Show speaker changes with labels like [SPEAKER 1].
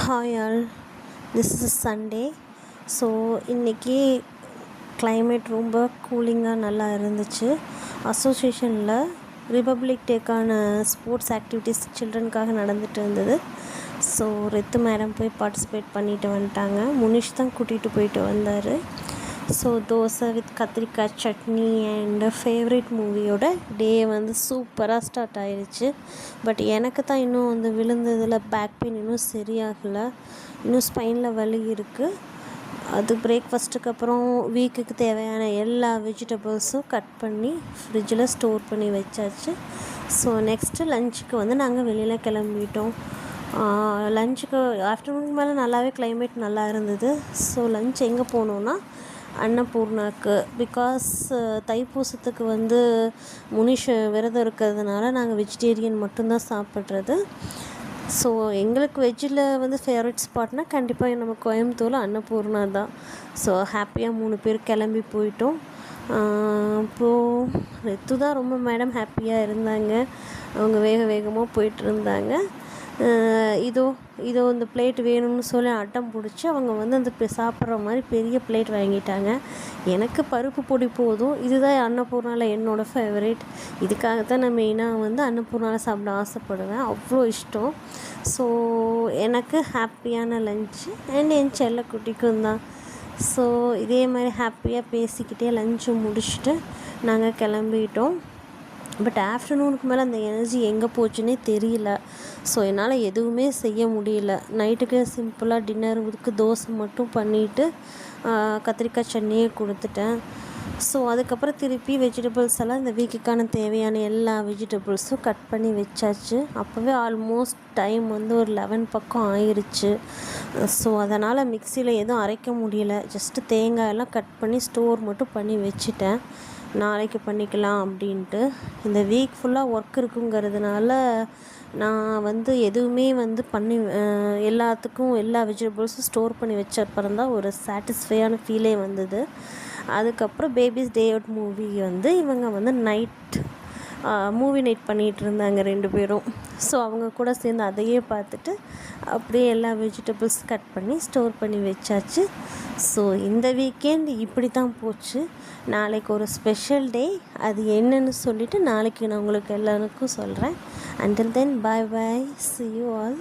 [SPEAKER 1] Hi all, this is Sunday. So இன்றைக்கி climate ரொம்ப கூலிங்காக நல்லா இருந்துச்சு. அசோசியேஷனில் ரிபப்ளிக் டேக்கான ஸ்போர்ட்ஸ் ஆக்டிவிட்டீஸ் சில்ட்ரனுக்காக நடந்துகிட்டு இருந்தது. ஸோ ரித்து மேடம் போய் பார்ட்டிசிபேட் பண்ணிட்டு வந்துட்டாங்க. முனிஷ் தான் கூட்டிகிட்டு போயிட்டு வந்தார். ஸோ தோசை வித் கத்திரிக்காய் சட்னி அண்ட் ஃபேவரட் மூவியோட டே வந்து சூப்பராக ஸ்டார்ட் ஆயிடுச்சு. பட் எனக்கு தான் இன்னும் விழுந்ததில் பேக் பெயின் இன்னும் சரியாகலை. இன்னும் ஸ்பைனில் வலி இருக்குது. அது பிரேக்ஃபாஸ்ட்டுக்கு அப்புறம் வீக்குக்கு தேவையான எல்லா வெஜிடபிள்ஸும் கட் பண்ணி ஃப்ரிட்ஜில் ஸ்டோர் பண்ணி வச்சாச்சு. ஸோ நெக்ஸ்ட்டு லஞ்சுக்கு நாங்கள் வெளியில் கிளம்பிட்டோம். லஞ்சுக்கு ஆஃப்டர்நூனுக்கு மேலே நல்லாவே கிளைமேட் நல்லா இருந்தது. ஸோ லஞ்ச் எங்கே போனோன்னா அன்னபூர்ணாக்கு. பிகாஸ் தைப்பூசத்துக்கு முனிஷ் விரதம் இருக்கிறதுனால நாங்கள் வெஜிடேரியன் மட்டும்தான் சாப்பிட்றது. ஸோ எங்களுக்கு வெஜ்ஜில் ஃபேவரட் ஸ்பாட்னால் கண்டிப்பாக நம்ம கோயம்புத்தூரில் அன்னபூர்ணா தான். ஸோ ஹாப்பியாக 3 பேர் கிளம்பி போயிட்டோம். அப்போது ரித்து தான் ரொம்ப மேடம் ஹாப்பியாக இருந்தாங்க. அவங்க வேகமாக போயிட்டு இருந்தாங்க. இதோ இந்த பிளேட் வேணும்னு சொல்லி அட்டம் பிடிச்சி அவங்க அந்த சாப்பிட்ற மாதிரி பெரிய பிளேட் வாங்கிட்டாங்க. எனக்கு பருப்பு பொடி போதும். இதுதான் அன்னபூர்ணாவில் என்னோடய ஃபேவரேட். இதுக்காகத்தான் நான் மெயினாக அன்னபூர்ணாவில் சாப்பிட ஆசைப்படுவேன். அவ்வளோ இஷ்டம். ஸோ எனக்கு ஹாப்பியான லஞ்சு அண்ட் என் செல்லக்குட்டிக்கும் தான். ஸோ இதே மாதிரி ஹாப்பியாக பேசிக்கிட்டே லஞ்சு முடிச்சுட்டு நாங்கள் கிளம்பிட்டோம். பட் ஆஃப்டர்நூனுக்கு மேலே அந்த எனர்ஜி எங்கே போச்சுன்னே தெரியல. ஸோ என்னால் எதுவுமே செய்ய முடியல. நைட்டுக்கு சிம்பிளாக டின்னருக்கு தோசை மட்டும் பண்ணிவிட்டு கத்திரிக்காய் சட்னியே கொடுத்துட்டேன். ஸோ அதுக்கப்புறம் திருப்பி வெஜிடபிள்ஸ் எல்லாம் இந்த வீக்குக்கான தேவையான எல்லா வெஜிடபிள்ஸும் கட் பண்ணி வச்சாச்சு. அப்போவே ஆல்மோஸ்ட் டைம் ஒரு 11 பக்கம் ஆயிடுச்சு. ஸோ அதனால் மிக்சியில் எதுவும் அரைக்க முடியல. ஜஸ்ட்டு தேங்காயெல்லாம் கட் பண்ணி ஸ்டோர் மட்டும் பண்ணி வச்சுட்டேன். நாளைக்கு பண்ணிக்கலாம் அப்படின்ட்டு. இந்த வீக் ஃபுல்லாக ஒர்க் இருக்குங்கிறதுனால நான் எதுவுமே பண்ணி எல்லாத்துக்கும் எல்லா வெஜிடபிள்ஸும் ஸ்டோர் பண்ணி வச்சப்பறம் தான் ஒரு சாட்டிஸ்ஃபையான ஃபீலே வந்தது. அதுக்கப்புறம் பேபிஸ் டே அவுட் மூவி இவங்க நைட் மூவி நைட் பண்ணிகிட்டு இருந்தாங்க 2 பேரும். ஸோ அவங்க கூட சேர்ந்து அதையே பார்த்துட்டு அப்படியே எல்லா வெஜிடபிள்ஸ் கட் பண்ணி ஸ்டோர் பண்ணி வச்சாச்சு. ஸோ இந்த வீக்கெண்ட் இப்படி தான் போச்சு. நாளைக்கு ஒரு ஸ்பெஷல் டே. அது என்னன்னு சொல்லிவிட்டு நாளைக்கு நான் உங்களுக்கு எல்லாருக்கும் சொல்கிறேன். Until then, bye bye. See you all.